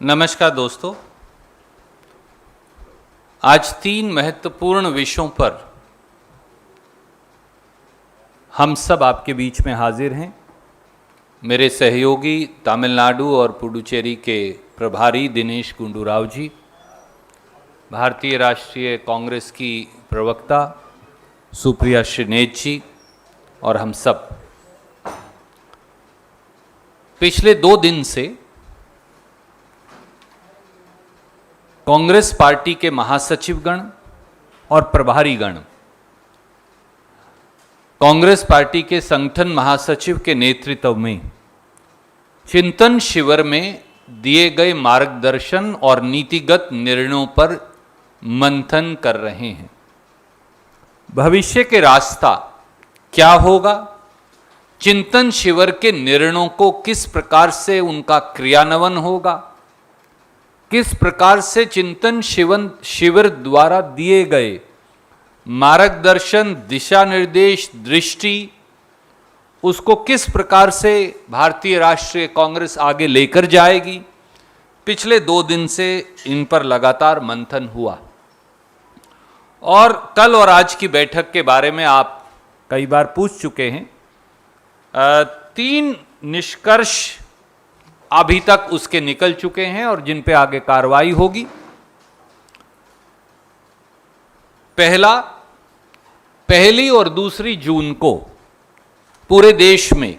नमस्कार दोस्तों, आज 3 महत्वपूर्ण विषयों पर हम सब आपके बीच में हाजिर हैं। मेरे सहयोगी तमिलनाडु और पुडुचेरी के प्रभारी दिनेश गुंडूराव जी, भारतीय राष्ट्रीय कांग्रेस की प्रवक्ता सुप्रिया श्रीनेत जी और हम सब। पिछले 2 दिन से कांग्रेस पार्टी के महासचिवगण और प्रभारीगण कांग्रेस पार्टी के संगठन महासचिव के नेतृत्व में चिंतन शिविर में दिए गए मार्गदर्शन और नीतिगत निर्णयों पर मंथन कर रहे हैं। भविष्य के रास्ता क्या होगा, चिंतन शिविर के निर्णयों को किस प्रकार से उनका क्रियान्वयन होगा, किस प्रकार से चिंतन शिविर द्वारा दिए गए मार्गदर्शन, दिशा निर्देश, दृष्टि, उसको किस प्रकार से भारतीय राष्ट्रीय कांग्रेस आगे लेकर जाएगी, पिछले 2 दिन से इन पर लगातार मंथन हुआ। और कल और आज की बैठक के बारे में आप कई बार पूछ चुके हैं। 3 निष्कर्ष अभी तक उसके निकल चुके हैं और जिन पे आगे कार्रवाई होगी। पहला, 1 और 2 जून को पूरे देश में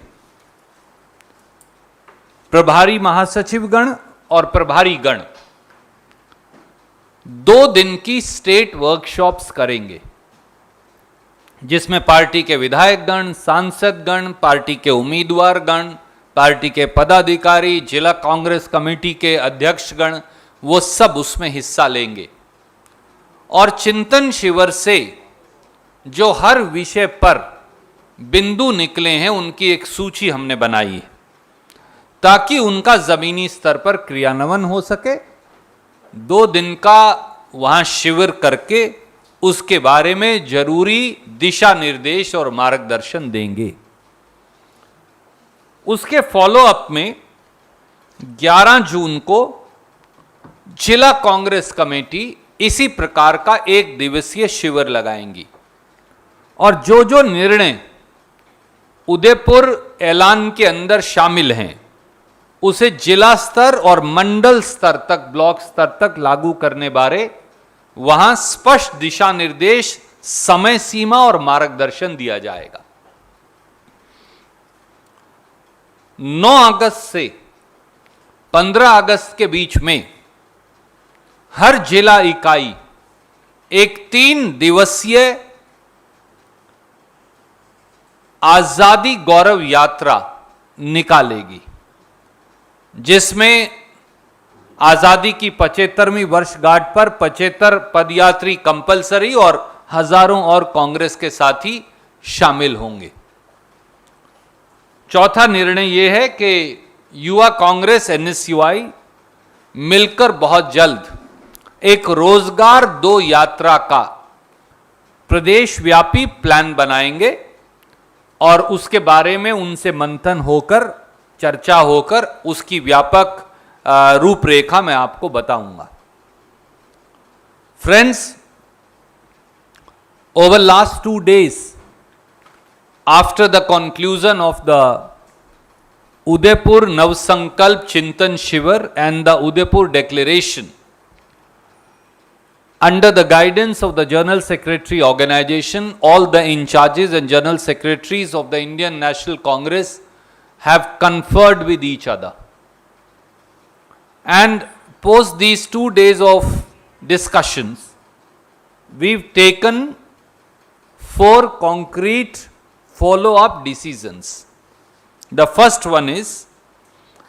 प्रभारी महासचिवगण और प्रभारीगण 2 दिन की स्टेट वर्कशॉप्स करेंगे, जिसमें पार्टी के विधायकगण, सांसदगण, पार्टी के उम्मीदवारगण, पार्टी के पदाधिकारी, जिला कांग्रेस कमेटी के अध्यक्षगण, वो सब उसमें हिस्सा लेंगे। और चिंतन शिविर से जो हर विषय पर बिंदु निकले हैं उनकी एक सूची हमने बनाई है, ताकि उनका जमीनी स्तर पर क्रियान्वयन हो सके। 2 दिन का वहां शिविर करके उसके बारे में जरूरी दिशा निर्देश और मार्गदर्शन देंगे। उसके फॉलोअप में 11 जून को जिला कांग्रेस कमेटी इसी प्रकार का 1 दिवसीय शिविर लगाएंगी और जो जो निर्णय उदयपुर ऐलान के अंदर शामिल हैं उसे जिला स्तर और मंडल स्तर तक, ब्लॉक स्तर तक लागू करने बारे वहां स्पष्ट दिशा निर्देश, समय सीमा और मार्गदर्शन दिया जाएगा। 9 अगस्त से 15 अगस्त के बीच में हर जिला इकाई एक 3 दिवसीय आजादी गौरव यात्रा निकालेगी, जिसमें आजादी की 75वीं वर्षगांठ पर 75 पदयात्री कंपलसरी और हजारों और कांग्रेस के साथी शामिल होंगे। चौथा निर्णय यह है कि युवा कांग्रेस NSUI मिलकर बहुत जल्द एक रोजगार 2 यात्रा का प्रदेश व्यापी प्लान बनाएंगे और उसके बारे में उनसे मंथन होकर, चर्चा होकर उसकी व्यापक रूपरेखा मैं आपको बताऊंगा। Friends, over last 2 days after the conclusion of the Udaipur Navsankalp Chintan Shivir and the Udaipur Declaration, under the guidance of the General Secretary Organization, all the in-charges and General Secretaries of the Indian National Congress have conferred with each other. And post these 2 days of discussions, we've taken 4 concrete follow-up decisions. The first one is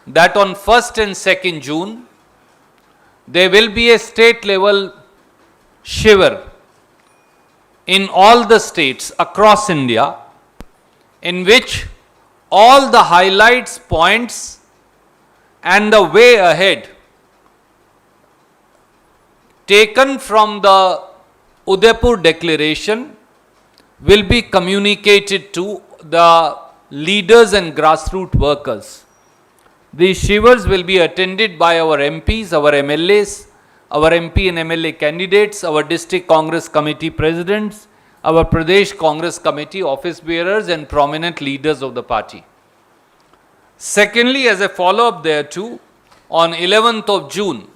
that on 1st and 2nd June, there will be a state level Shivir in all the states across India, in which all the highlights, points and the way ahead taken from the Udaipur Declaration will be communicated to the leaders and grassroots workers. These Shivars will be attended by our MPs, our MLAs, our MP and MLA candidates, our district Congress committee presidents, our Pradesh Congress committee office bearers and prominent leaders of the party. Secondly, as a follow-up thereto, on 11th of June,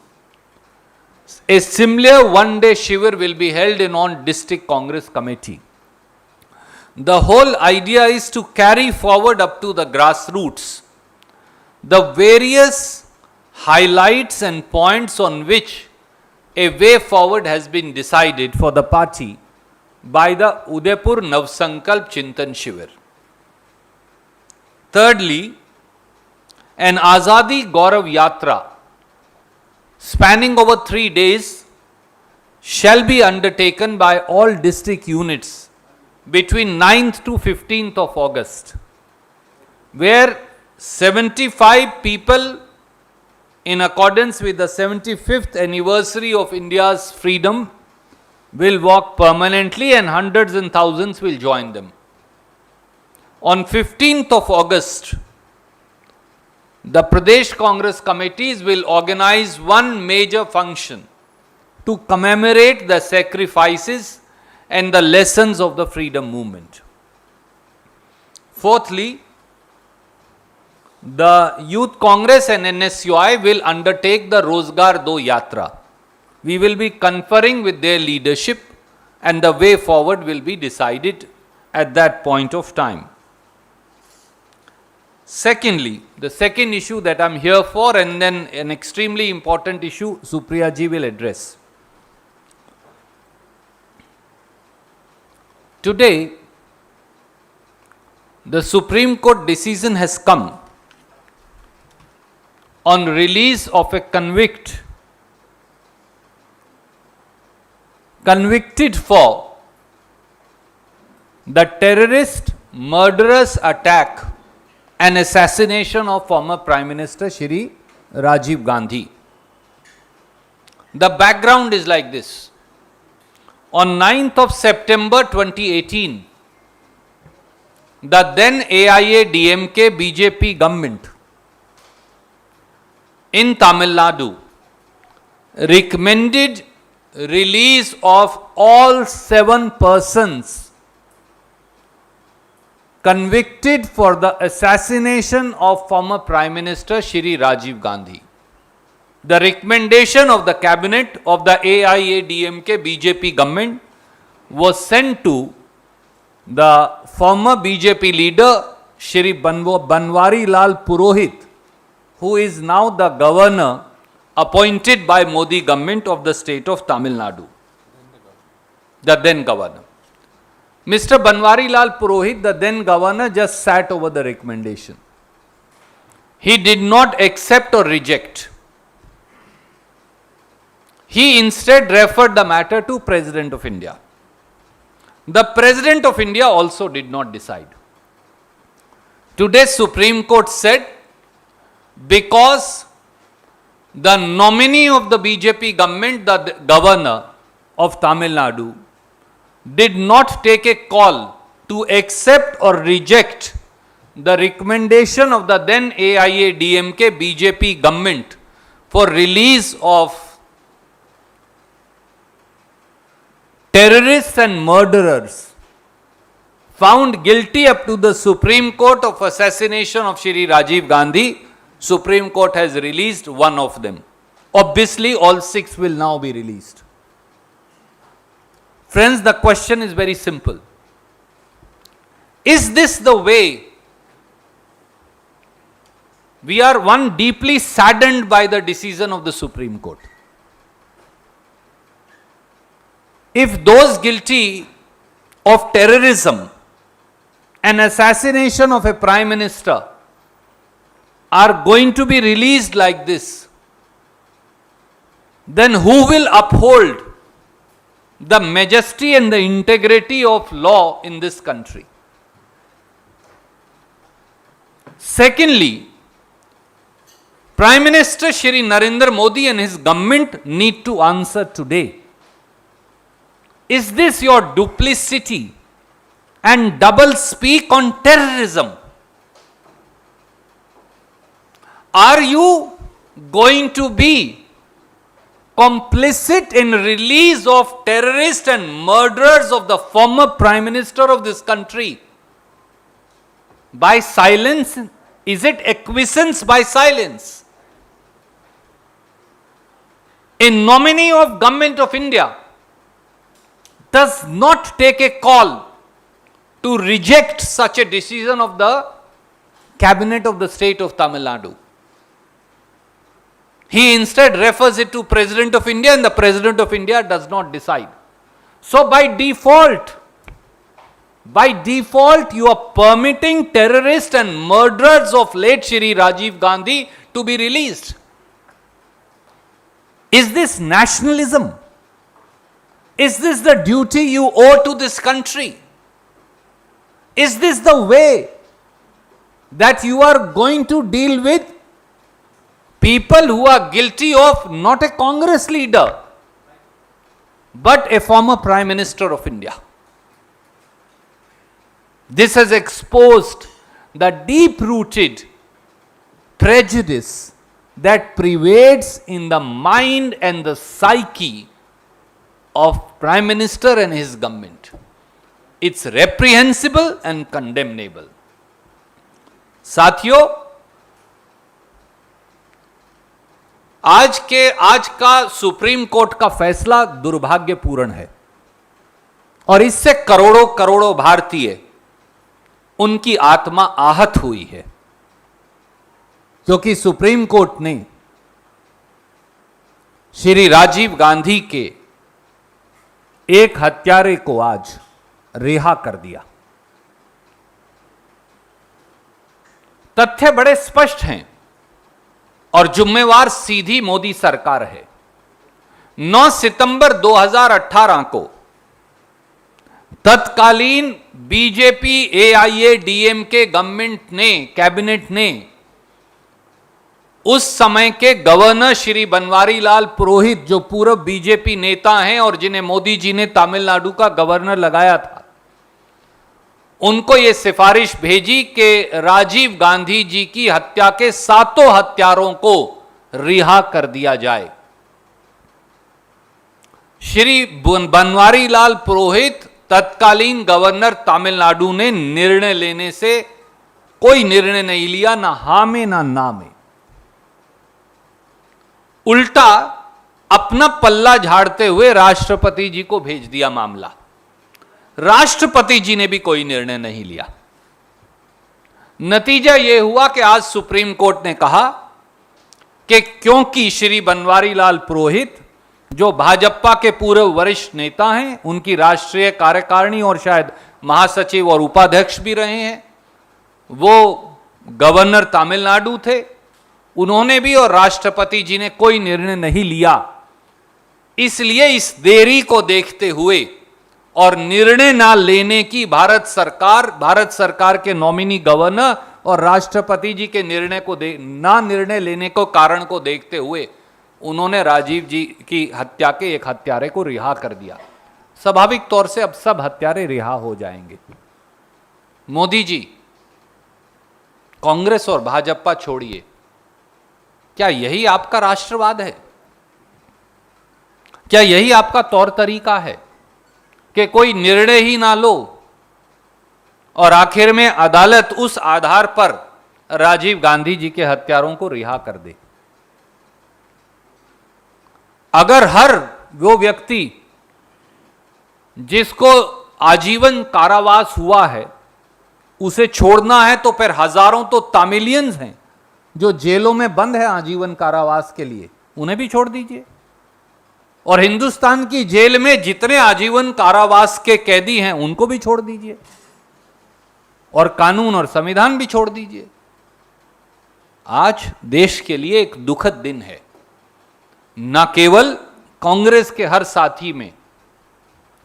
a similar one-day Shivar will be held in on district Congress committee. The whole idea is to carry forward up to the grassroots the various highlights and points on which a way forward has been decided for the party by the Udaipur Navsankalp Chintan Shivar. Thirdly, an Azadi Gaurav Yatra spanning over 3 days shall be undertaken by all district units between 9th to 15th of August, where 75 people in accordance with the 75th anniversary of India's freedom will walk permanently and hundreds and thousands will join them. On 15th of August, the Pradesh Congress committees will organize one major function to commemorate the sacrifices and the lessons of the freedom movement. Fourthly, the Youth Congress and NSUI will undertake the Rozgar Do Yatra. We will be conferring with their leadership and the way forward will be decided at that point of time. Secondly, the second issue that I am here for, and then an extremely important issue Supriya ji will address. Today, the Supreme Court decision has come on release of a convicted for the terrorist murderous attack and assassination of former Prime Minister Shri Rajiv Gandhi. The background is like this. On 9th of September 2018, the then AIA-DMK BJP government in Tamil Nadu recommended release of all 7 persons convicted for the assassination of former Prime Minister Shri Rajiv Gandhi. The recommendation of the cabinet of the AIA-DMK BJP government was sent to the former BJP leader Shri Banwari Lal Purohit, who is now the governor appointed by Modi government of the state of Tamil Nadu, the then governor. Mr. Banwari Lal Purohit, the then governor, just sat over the recommendation. He did not accept or reject. He instead referred the matter to President of India. The President of India also did not decide. Today Supreme Court said, because the nominee of the BJP government, the governor of Tamil Nadu, did not take a call to accept or reject the recommendation of the then AIA-DMK BJP government for release of terrorists and murderers found guilty up to the Supreme Court of assassination of Shri Rajiv Gandhi. Supreme Court has released one of them. Obviously, all 6 will now be released. Friends, the question is very simple. Is this the way? We are deeply saddened by the decision of the Supreme Court. If those guilty of terrorism and assassination of a Prime Minister are going to be released like this, then who will uphold the majesty and the integrity of law in this country? Secondly, Prime Minister Shri Narendra Modi and his government need to answer today. Is this your duplicity and double speak on terrorism? Are you going to be complicit in release of terrorists and murderers of the former Prime Minister of this country? By silence? Is it acquiescence by silence? A nominee of Government of India does not take a call to reject such a decision of the Cabinet of the State of Tamil Nadu. He instead refers it to President of India, and the President of India does not decide. So by default, you are permitting terrorists and murderers of late Shri Rajiv Gandhi to be released. Is this nationalism? Is this the duty you owe to this country? Is this the way that you are going to deal with people who are guilty of not a Congress leader, but a former Prime Minister of India? This has exposed the deep-rooted prejudice that pervades in the mind and the psyche of Prime Minister and his government. It's reprehensible and condemnable. साथियों, आज का supreme court का फैसला दुर्भाग्यपूर्ण है और इससे करोड़ों करोड़ों भारतीय उनकी आत्मा आहत हुई है, क्योंकि सुप्रीम कोर्ट ने श्री राजीव गांधी के एक हत्यारे को आज रिहा कर दिया। तथ्य बड़े स्पष्ट हैं और जिम्मेवार सीधी मोदी सरकार है। 9 सितंबर 2018 को तत्कालीन बीजेपी AIADMK गवर्नमेंट ने, कैबिनेट ने उस समय के गवर्नर श्री बनवारी लाल पुरोहित, जो पूर्व बीजेपी नेता हैं और जिन्हें मोदी जी ने तमिलनाडु का गवर्नर लगाया था, उनको यह सिफारिश भेजी कि राजीव गांधी जी की हत्या के 7 हत्यारों को रिहा कर दिया जाए। श्री बनवारी लाल पुरोहित, तत्कालीन गवर्नर तमिलनाडु ने निर्णय लेने से कोई निर्णय नहीं लिया, ना हां में ना ना में। उल्टा अपना पल्ला झाड़ते हुए राष्ट्रपति जी को भेज दिया मामला। राष्ट्रपति जी ने भी कोई निर्णय नहीं लिया। नतीजा यह हुआ कि आज सुप्रीम कोर्ट ने कहा कि क्योंकि श्री बनवारी लाल पुरोहित, जो भाजपा के पूर्व वरिष्ठ नेता हैं, उनकी राष्ट्रीय कार्यकारिणी और शायद महासचिव और उपाध्यक्ष भी रहे हैं, वो गवर्नर तमिलनाडु थे, उन्होंने भी और राष्ट्रपति जी ने कोई निर्णय नहीं लिया। इसलिए इस देरी को देखते हुए और निर्णय ना लेने की भारत सरकार के नॉमिनी गवर्नर और राष्ट्रपति जी के निर्णय को ना निर्णय लेने को कारण को देखते हुए उन्होंने राजीव जी की हत्या के एक हत्यारे को रिहा कर दिया। स्वाभाविक तौर से अब सब हत्यारे रिहा हो जाएंगे। मोदी जी, कांग्रेस और भाजपा छोड़िए, क्या यही आपका राष्ट्रवाद है? क्या यही आपका तौर तरीका है कि कोई निर्णय ही ना लो और आखिर में अदालत उस आधार पर राजीव गांधी जी के हत्यारों को रिहा कर दे? अगर हर वो व्यक्ति जिसको आजीवन कारावास हुआ है उसे छोड़ना है, तो फिर हजारों तो तमिलियंस हैं जो जेलों में बंद है आजीवन कारावास के लिए, उन्हें भी छोड़ दीजिए। और हिंदुस्तान की जेल में जितने आजीवन कारावास के कैदी हैं उनको भी छोड़ दीजिए और कानून और संविधान भी छोड़ दीजिए। आज देश के लिए एक दुखद दिन है। न केवल कांग्रेस के हर साथी में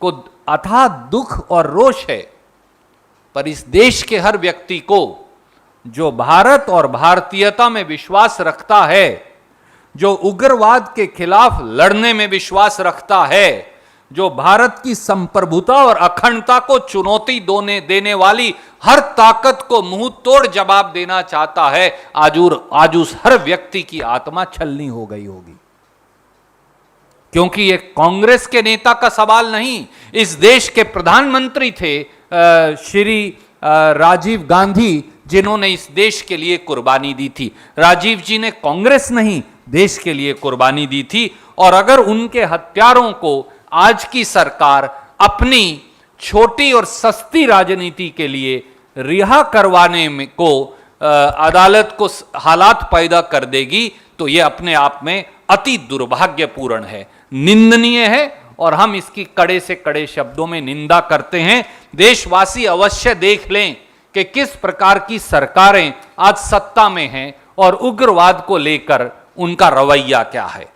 को अथाह दुख और रोष है, पर इस देश के हर व्यक्ति को जो भारत और भारतीयता में विश्वास रखता है, जो उग्रवाद के खिलाफ लड़ने में विश्वास रखता है, जो भारत की संप्रभुता और अखंडता को चुनौती देने वाली हर ताकत को मुंह तोड़ जवाब देना चाहता है, आज उस हर व्यक्ति की आत्मा छलनी हो गई होगी। क्योंकि ये कांग्रेस के नेता का सवाल नहीं, इस देश के प्रधानमंत्री थे श्री राजीव गांधी, जिन्होंने इस देश के लिए कुर्बानी दी थी। राजीव जी ने कांग्रेस नहीं, देश के लिए कुर्बानी दी थी। और अगर उनके हत्यारों को आज की सरकार अपनी छोटी और सस्ती राजनीति के लिए रिहा करवाने में को अदालत को हालात पैदा कर देगी, तो यह अपने आप में अति दुर्भाग्यपूर्ण है, निंदनीय है, और हम इसकी कड़े से कड़े शब्दों में निंदा करते हैं। देशवासी अवश्य देख लें कि किस प्रकार की सरकारें आज सत्ता में हैं और उग्रवाद को लेकर उनका रवैया क्या है।